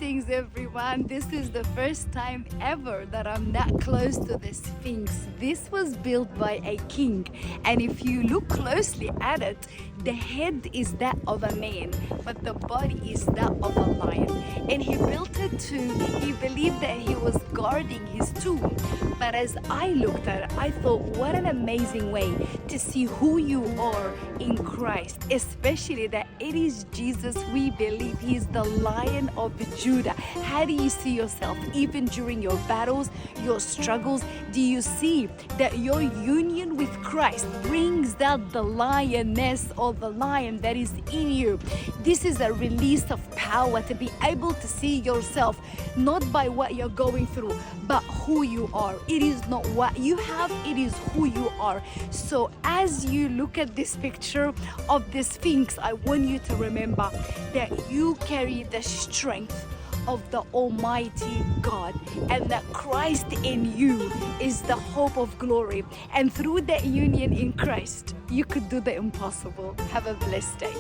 Blessings, everyone. This is the first time ever that I'm that close to the Sphinx. This was built by a king, and if you look closely at it, the head is that of a man, but the body is that of a lion. And he built it he believed that he was guarding his tomb. But as I looked at it, I thought, what an amazing way to see who you are in Christ, especially that it is Jesus. We believe he is the Lion of Judah. How do you see yourself even during your battles, your struggles? Do you see that your union with Christ brings out the lioness or the lion that is in you? This is a release of power to be able to see yourself not by what you're going through, but who you are. It is not what you have, it is who you are. So as you look at this picture of the Sphinx, I want you to remember that you carry the strength of the Almighty God, and that Christ in you is the hope of glory. And through that union in Christ, you could do the impossible. Have a blessed day.